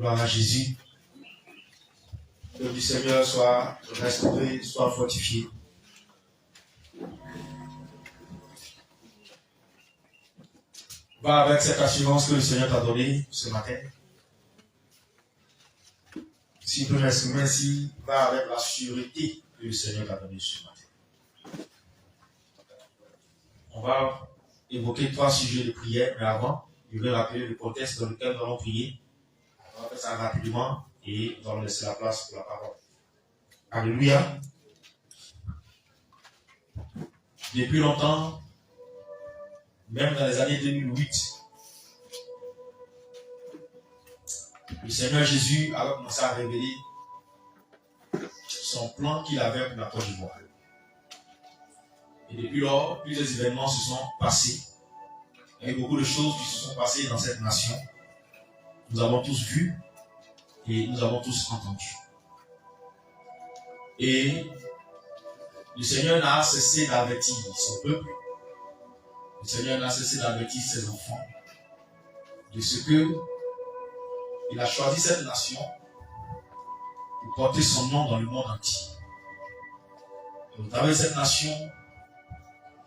Gloire à Jésus. Que le Seigneur soit restauré, soit fortifié. Va avec cette assurance que le Seigneur t'a donnée ce matin. Si tu peux m'exprimer ainsi, va avec la sûreté que le Seigneur t'a donnée ce matin. On va évoquer 3 sujets de prière, mais avant, je vais rappeler le contexte dans lequel nous allons prier. On va faire ça rapidement et nous allons laisser la place pour la parole. Alléluia. Depuis longtemps, même dans les années 2008, le Seigneur Jésus avait commencé à révéler son plan qu'il avait pour la Côte d'Ivoire. Et depuis lors, plusieurs événements se sont passés. Il y a eu beaucoup de choses qui se sont passées dans cette nation. Nous avons tous vu et nous avons tous entendu. Et le Seigneur n'a cessé d'avertir son peuple. Le Seigneur n'a cessé d'avertir ses enfants de ce que il a choisi cette nation pour porter son nom dans le monde entier. Et au travers de cette nation,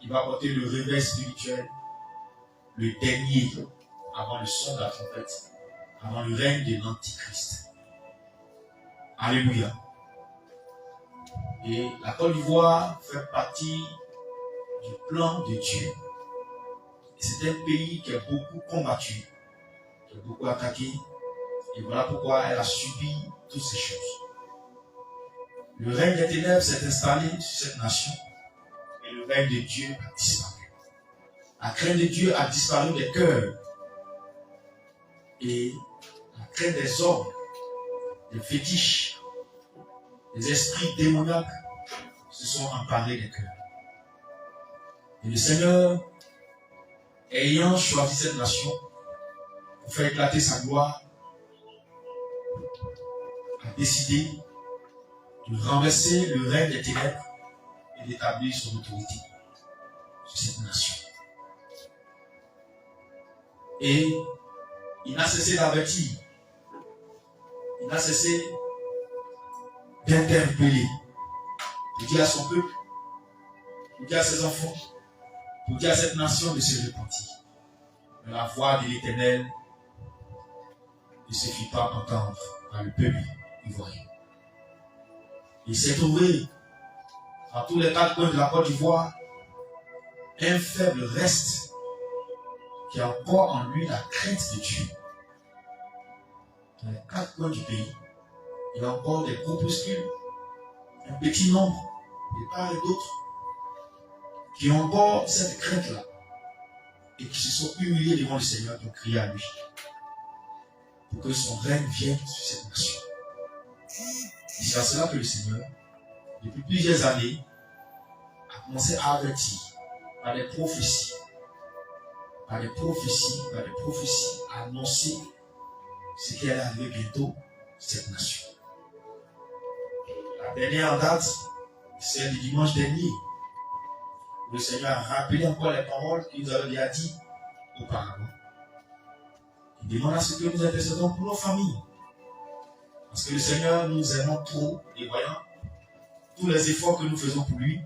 il va porter le réveil spirituel, le dernier, avant le son de la trompette, avant le règne de l'Antichrist. Alléluia. Et la Côte d'Ivoire fait partie du plan de Dieu. Et c'est un pays qui a beaucoup combattu, qui a beaucoup attaqué. Et voilà pourquoi elle a subi toutes ces choses. Le règne des ténèbres s'est installé sur cette nation et le règne de Dieu a disparu. La crainte de Dieu a disparu des cœurs et la crainte des hommes, des fétiches, des esprits démoniaques se sont emparés des cœurs. Et le Seigneur, ayant choisi cette nation pour faire éclater sa gloire, a décidé de renverser le règne des ténèbres et d'établir son autorité sur cette nation. Et il n'a cessé d'avertir, il n'a cessé d'interpeller, pour dire à son peuple, pour dire à ses enfants, pour dire à cette nation de se repentir. Mais la voix de l'Éternel ne se fit pas entendre par le peuple ivoirien. Il s'est trouvé dans tous les 4 coins de la Côte d'Ivoire un faible reste qui a encore en lui la crainte de Dieu. Dans les 4 coins du pays, il y a encore des groupuscules, un petit nombre de part et d'autre, qui ont encore cette crainte-là et qui se sont humiliés devant le Seigneur pour crier à lui, pour que son règne vienne sur cette nation. Et c'est à cela que le Seigneur, depuis plusieurs années, a commencé à avertir par des prophéties, à annoncer ce qui allait arriver bientôt cette nation. La dernière date, c'est le dimanche dernier, où le Seigneur a rappelé encore les paroles qu'il nous avait déjà dit auparavant. Il demande à ce que nous intercédons pour nos familles. Parce que le Seigneur nous aime trop, et voyant tous les efforts que nous faisons pour lui,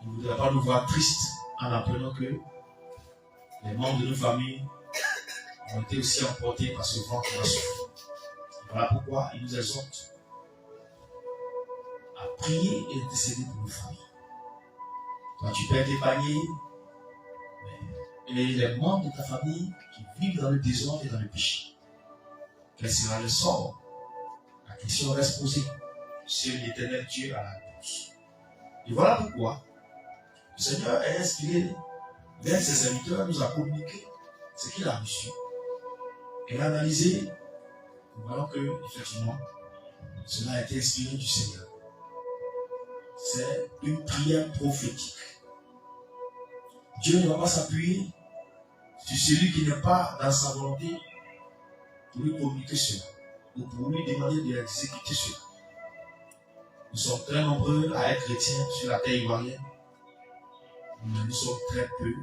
il ne voudrait pas nous voir tristes en apprenant que les membres de nos familles ont été aussi emportés par ce vent qui va souffler. Voilà pourquoi il nous exhorte à prier et intercéder pour nos familles. Toi, tu peux être épargné, et les membres de ta famille qui vivent dans le désordre et dans le péché. Quel sera le sort? La question reste posée. Seul l'Éternel Dieu a la réponse. Et voilà pourquoi le Seigneur est inspiré vers ses serviteurs, nous a communiqué ce qu'il a reçu. Et analysé, nous voyons que, effectivement, cela a été inspiré du Seigneur. C'est une prière prophétique. Dieu ne va pas s'appuyer sur celui qui n'est pas dans sa volonté pour lui communiquer cela, ou pour lui demander de l'exécuter cela. Nous sommes très nombreux à être chrétiens sur la terre ivoirienne, mais nous sommes très peu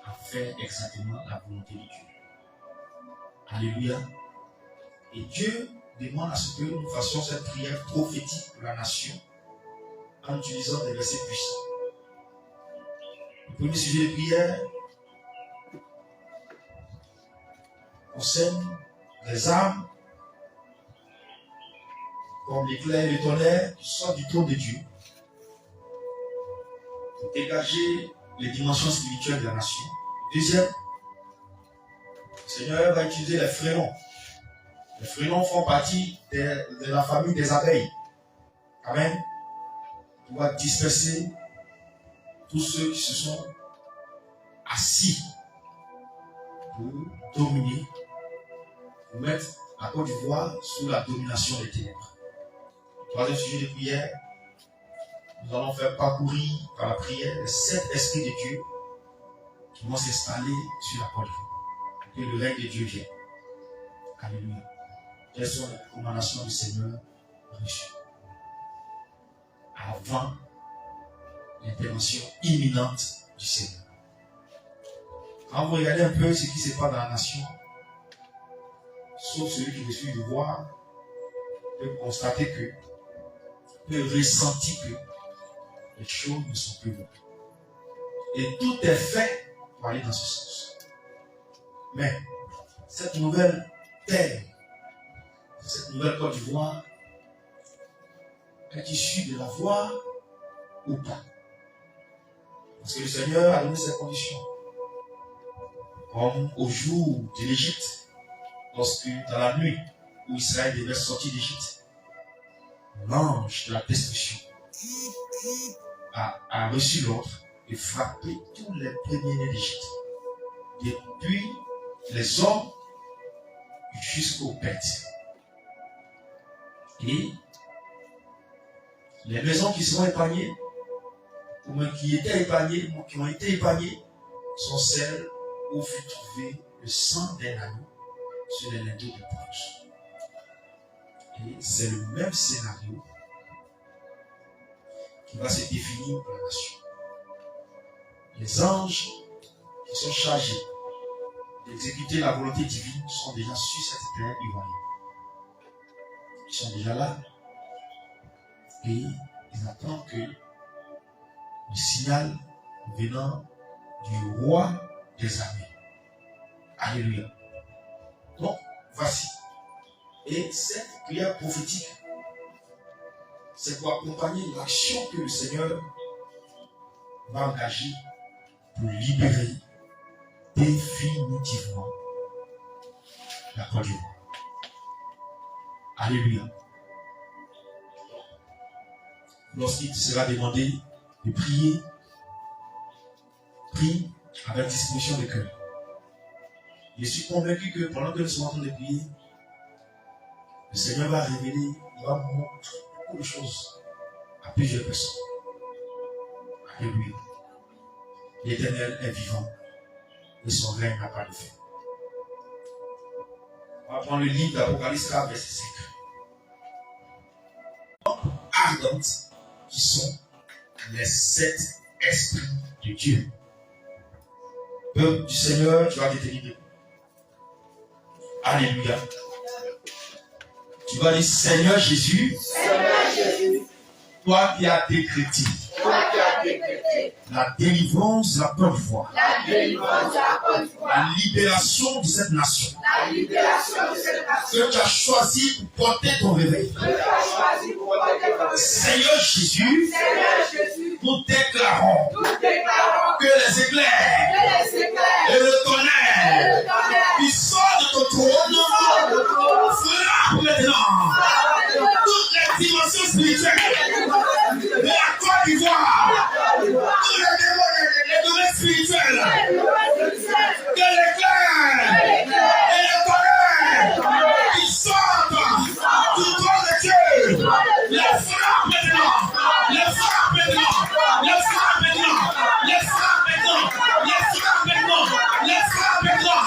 à faire exactement la volonté de Dieu. Alléluia. Et Dieu demande à ce que nous fassions cette prière prophétique pour la nation en utilisant des versets puissants. Le premier sujet de prière concerne les âmes comme l'éclair et le tonnerre qui sortent du trône de Dieu pour dégager les dimensions spirituelles de la nation. Deuxième, le Seigneur va utiliser les frelons. Les frelons font partie de la famille des abeilles. Amen. On va disperser tous ceux qui se sont assis pour dominer, pour mettre la Côte d'Ivoire sous la domination des ténèbres. Troisième sujet de prière, nous allons faire parcourir par la prière les 7 esprits de Dieu qui vont s'installer sur la Côte d'Ivoire. Que le règne de Dieu vienne. Alléluia. Quelles sont les recommandations du Seigneur reçues avant l'intervention imminente du Seigneur? Quand vous regardez un peu ce qui se passe dans la nation, sauf celui qui refuse de voir, peut constater que, peut ressentir que les choses ne sont plus bonnes. Et tout est fait pour aller dans ce sens. Mais cette nouvelle terre, cette nouvelle Côte d'Ivoire, est issue de la voie ou pas. Parce que le Seigneur a donné ses conditions. Comme au jour de l'Égypte, lorsque dans la nuit où Israël devait sortir d'Égypte, l'ange de la destruction a reçu l'ordre de frapper tous les premiers-nés d'Égypte, depuis les hommes jusqu'aux bêtes. Et les maisons qui seront épargnées, ou même qui étaient épargnées, ou qui ont été épargnées, sont celles où fut trouvé le sang d'un agneau sur les linteaux de porte. Et c'est le même scénario qui va se définir pour la nation. Les anges qui sont chargés d'exécuter la volonté divine sont déjà sur cette terre ivoirienne. Ils sont déjà là et ils attendent que le signal venant du roi des armées. Alléluia. Donc, voici. Et cette prière prophétique, c'est pour accompagner l'action que le Seigneur va engager pour libérer définitivement la Côte d'Ivoire. Alléluia. Lorsqu'il sera demandé de prier, prie avec disposition de cœur. Je suis convaincu que pendant que nous sommes en train de prier, le Seigneur va révéler, il va montrer beaucoup de choses à plusieurs personnes. Alléluia. L'Éternel est vivant et son règne n'a pas de fin. On va prendre le livre d'Apocalypse 4, verset 5. Ardentes qui sont les 7 esprits de Dieu. Peuple du Seigneur, tu vas te tenir debout. Alléluia. Tu vas dire Seigneur Jésus, toi qui as décrété la délivrance de la Côte d'Ivoire, la libération de cette nation, que tu as choisi pour porter ton réveil. Seigneur Jésus, nous déclarons que les éclairs et le tonnerre qui sort de ton trône frappent maintenant toutes les dimensions spirituelles de la Côte d'Ivoire, tous les domaines spirituels, que l'éclair et le tonnerre qui sortent du trône de Dieu, les frappent maintenant, les frappent maintenant, les frappent maintenant, les frappent maintenant, les frappent maintenant, les frappent maintenant.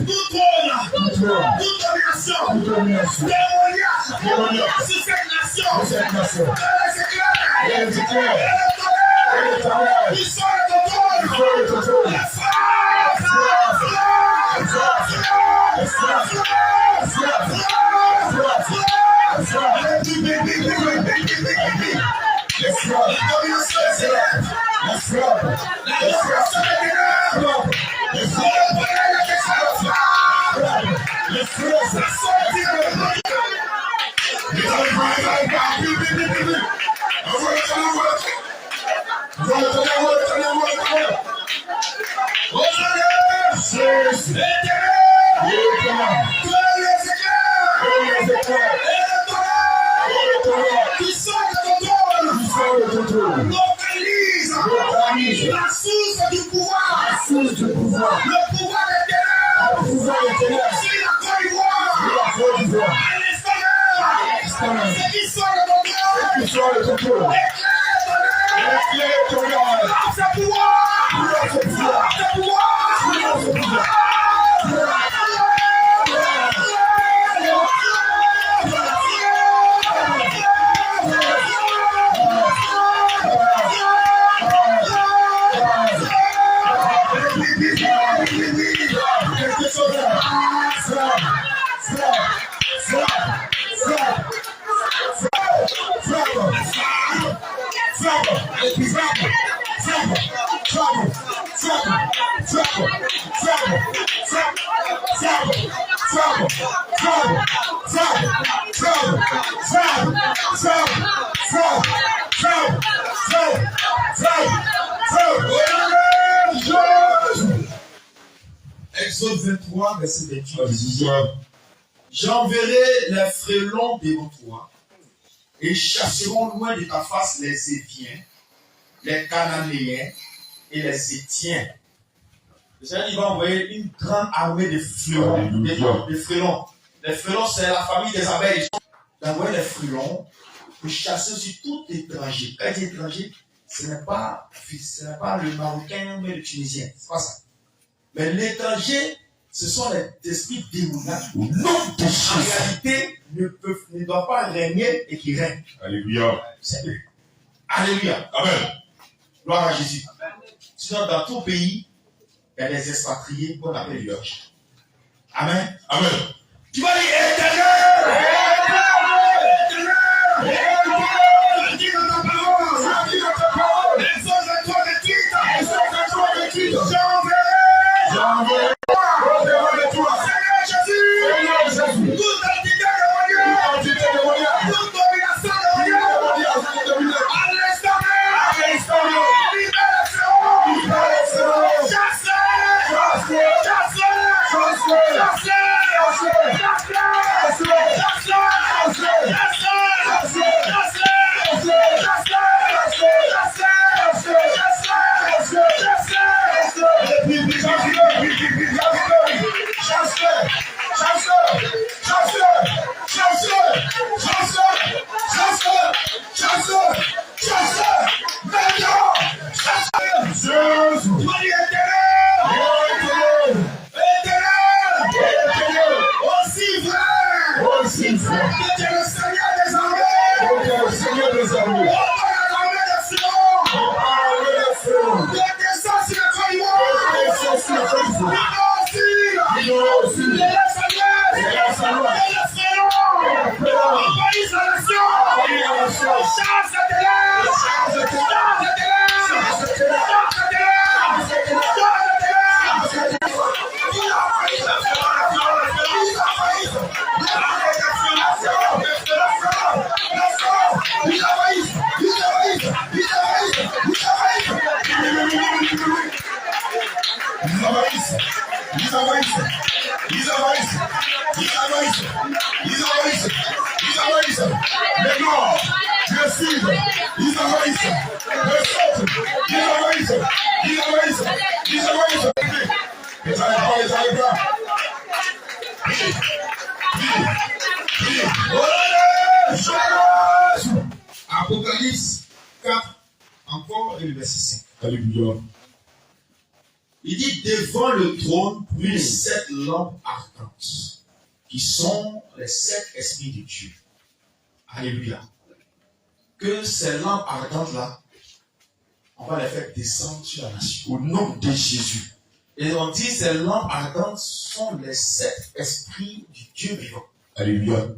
Tout trône, toute domination, sur cette nation. Elle est éclairée. Ils sont le contrôle. Localise la source du pouvoir. Le pouvoir éternel. Sur la Côte d'Ivoire. À l'extérieur. Ceux qui sont le contrôle. Éclaire ton âme. Ce pouvoir. Exode 23, verset 28. J'enverrai les frelons devant toi et chasseront loin de ta face les Éviens, les Cananéens et les Étiens. Le Seigneur il va envoyer une grande armée de frelons. Des frelons. Les frelons, c'est la famille des abeilles. Il va envoyer les frelons pour chasser aussi tout étranger. Quand il dit étranger, ce n'est pas le Marocain, mais le Tunisien. C'est pas ça. Mais l'étranger, ce sont les esprits démoniaques. En réalité, ne doivent pas régner et qui règnent. Alléluia. C'est eux. Alléluia. Amen. Gloire à Jésus. Sinon, dans tout pays, il y a des expatriés qu'on appelle lurch. Amen. Amen. Tu vas dire éternel. J'enverrai de toi. Seigneur Jésus. Toute entité démoniaque. Toute domination démoniaque. À l'extérieur. Libération. Chassez. Apocalypse 4, encore, et le verset 5. Alléluia. Il dit, devant le trône brûlent 7 lampes ardentes, qui sont les 7 esprits de Dieu. Alléluia. Que ces lampes ardentes là, on va les faire descendre sur la nation. Au nom de Jésus. Et on dit ces lampes ardentes sont les 7 esprits du Dieu vivant. Alléluia.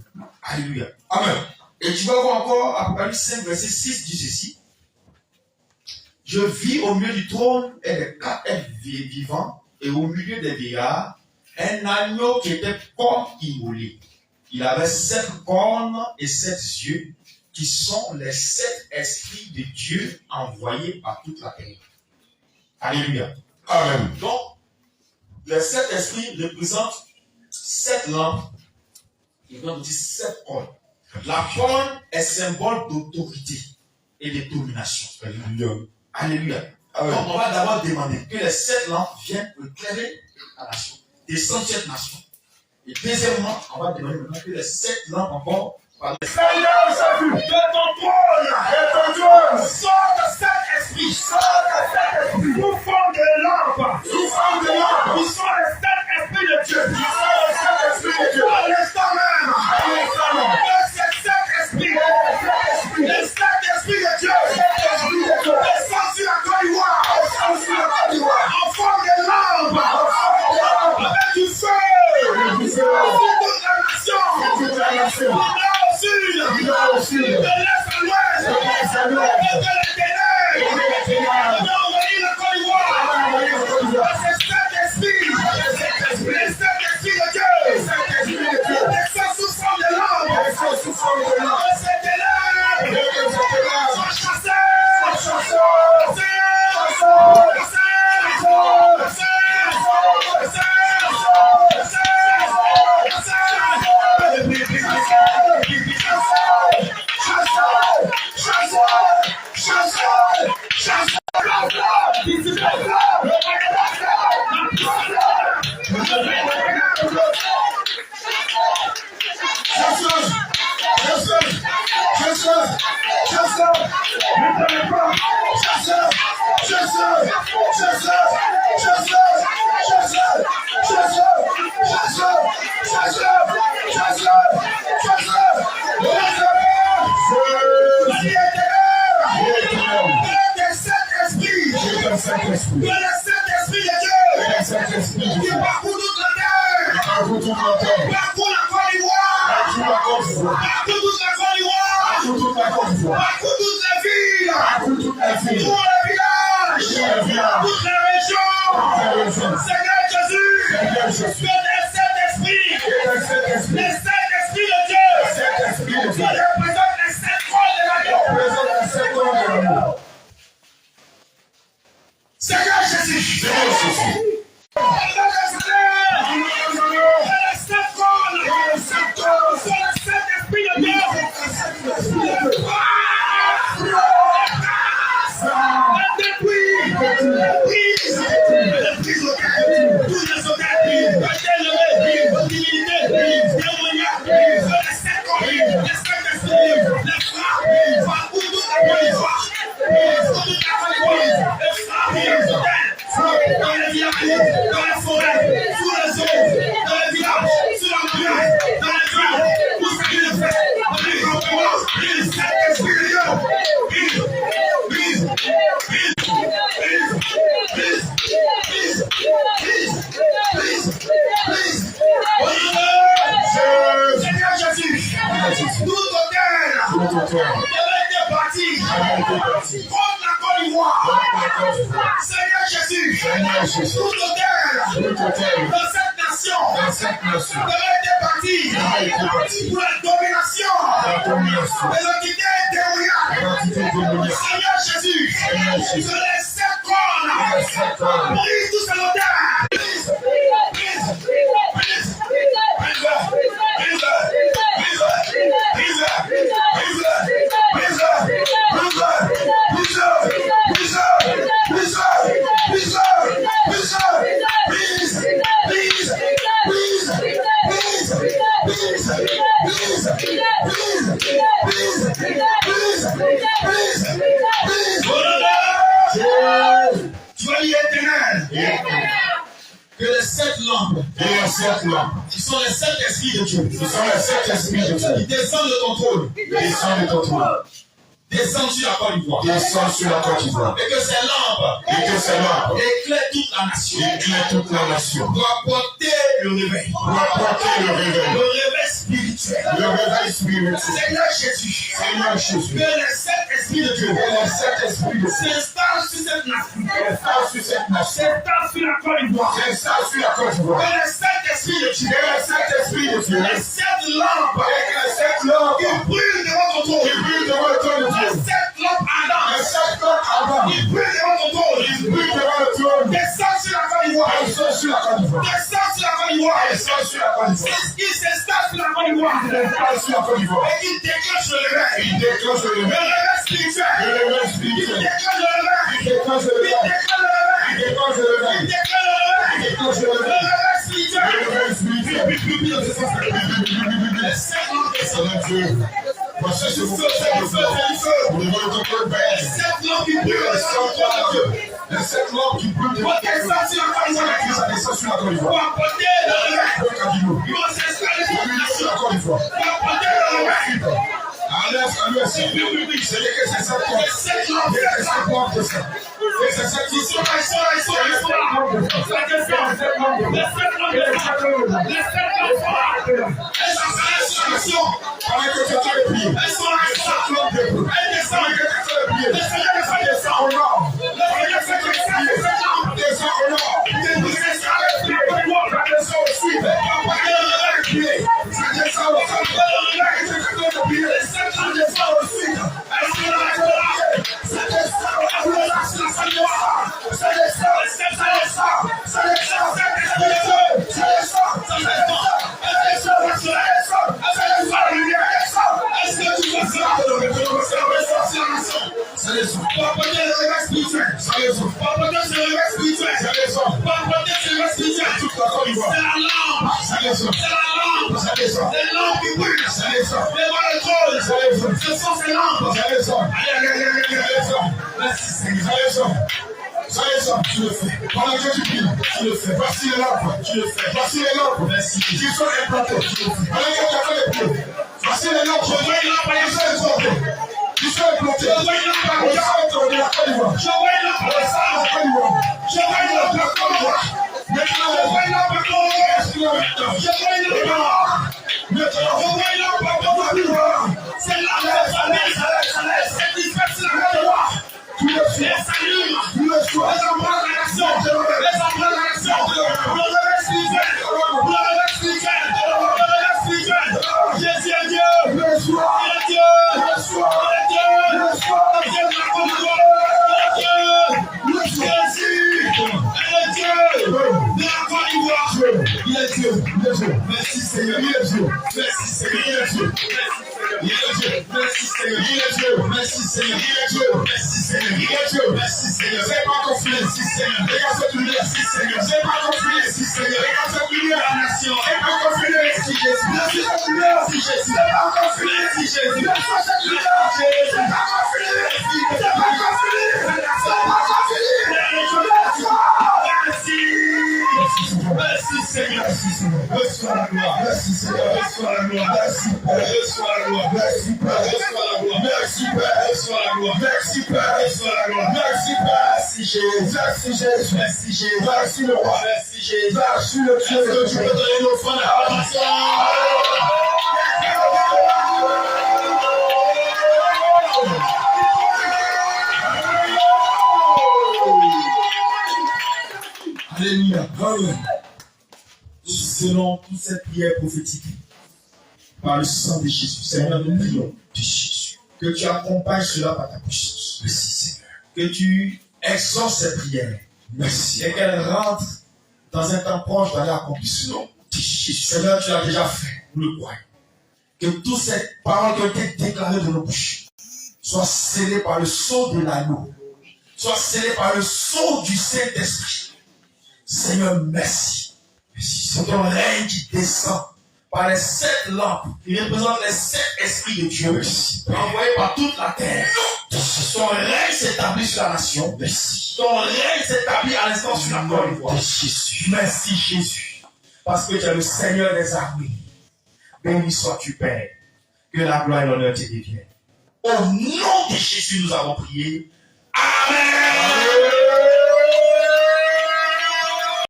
Alléluia. Amen. Et tu vas voir encore Apocalypse 5, verset 6 dit ceci. Je vis au milieu du trône et des 4 êtres vivants et au milieu des vieillards un agneau qui était comme immolé. Il avait 7 cornes et 7 yeux qui sont les 7 esprits de Dieu envoyés par toute la terre. Alléluia. Amen. Donc, les 7 esprits représentent 7 lampes qui vont dire 7 cornes. La corne est symbole d'autorité et de domination. Alléluia. Alléluia. Amen. Donc, on va d'abord demander que les 7 lampes viennent éclairer la nation, descendre cette nation. Et deuxièmement, on va demander maintenant que les 7 lampes encore par le Seigneur Jésus, de ton trône, sors de cet esprit, nous sommes des lampes, nous sommes les 7 esprits de Dieu, à l'instant même, ces 7 esprits, les 7 esprits de Dieu, descendent sur la Côte d'Ivoire, en forme de lampes, avec du feu, toute la nation, du nord au sud, de l'est à l'ouest, et de les ténèbres, on a envoyé la Côte d'Ivoire, ces 7 esprits, les 7 esprits de Dieu, descendent sous forme de lampes, et ces ténèbres soient chassés, Soyez éternel. Que les 7 lampes. Qui sont les 7 esprits de Dieu. Qui descendent de ton trône. Descendent sur la Côte d'Ivoire. Et que ces lampes. Éclairent toute la nation. Pour apporter le réveil. Le réveil spirituel. Seigneur Jésus. Que les 7 esprits de Dieu. S'installent sur cette nation. S'installent sur la Côte d'Ivoire. Que les 7 esprits de Dieu. Les 7 lampes. Qui brûlent devant ton trône. Les 7 lampes ardentes. Qui brûlent devant ton trône. Descends sur la Côte d'Ivoire. Descends sur la Côte d'Ivoire. Qui s'installe sur la Côte d'Ivoire. Et qui déclenche le réveil. Le réveil spirituel. Qui déclenche le réveil. Voici ce vous faites le feu. Vous devez le faire. Les 7 lampes qui brûlent. Les 7 lampes qui brûlent. Pour descendre sur la Côte d'Ivoire. Pour apporter le réveil. Ils vont s'installer sur la nation. Pour apporter le réveil. C'est que c'est ça. Les 7 lampes. C'est ça qui sont là. Tu le fais. Pendant que tu pries, tu le fais. Voici les lampes. Tu le fais. Voici les lampes. Merci. Qui sont implantées. Tu le fais. Pendant que tu as fait les pieds. Voici les lampes. Je vois une lampe. Qui sont implantées. Qui sont implantées. Je vois une lampe. Regarde de la Côte d'Ivoire. Je vois une lampe. La Côte d'Ivoire. Je vois une lampe. La Côte d'Ivoire. Maintenant, je vois une lampe. Je vois une lampe. Maintenant, je vois une lampe. La Côte d'Ivoire. C'est là. C'est dispersé la Côte d'Ivoire. Tu le fais. Tu le fais. Merci Seigneur, merci Seigneur, merci Seigneur, merci Seigneur, merci Seigneur, merci Seigneur, c'est pas conflit, merci Seigneur, regarde cette lumière, merci Seigneur, c'est pas conflit, merci Seigneur, regarde cette lumière, la nation, c'est pas conflit, merci Jésus, merci cette lumière, merci Jésus, c'est pas conflit, merci Jésus, merci cette lumière, Jésus, c'est pas conflit, c'est pas conflit, c'est pas conflit, merci Seigneur, reçois la gloire, merci Seigneur, reçois la gloire, merci Père, reçois la gloire, merci Père, reçois la gloire, merci Père, reçois la gloire, merci Père, reçois la gloire, merci Père, merci Jésus, merci Jésus, merci Jésus, merci le roi, merci Jésus, merci le Dieu, est-ce que tu peux donner l'offrande à la nation? Alléluia. Selon toute cette prière prophétique, par le sang de Jésus, Seigneur, nous prions de Jésus. Que tu accompagnes cela par ta puissance. Merci, Seigneur. Que tu exauces cette prière. Merci. Et qu'elle rentre dans un temps proche dans l'accomplissement. Seigneur, tu l'as déjà fait. Nous le croyons. Que toutes ces paroles qui ont été déclarées de nos bouches soient scellées par le sceau de l'agneau, soient scellées par le sceau du Saint-Esprit. Seigneur, merci. C'est ton règne qui descend par les 7 lampes qui représentent les 7 esprits de Dieu envoyés par toute la terre. Ton règne s'établit sur la nation. Merci. Ton règne s'établit à l'instant sur la Côte d'Ivoire. Jésus. Merci Jésus. Parce que tu es le Seigneur des armées. Béni sois-tu, Père. Que la gloire et l'honneur te deviennent. Au nom de Jésus, nous avons prié.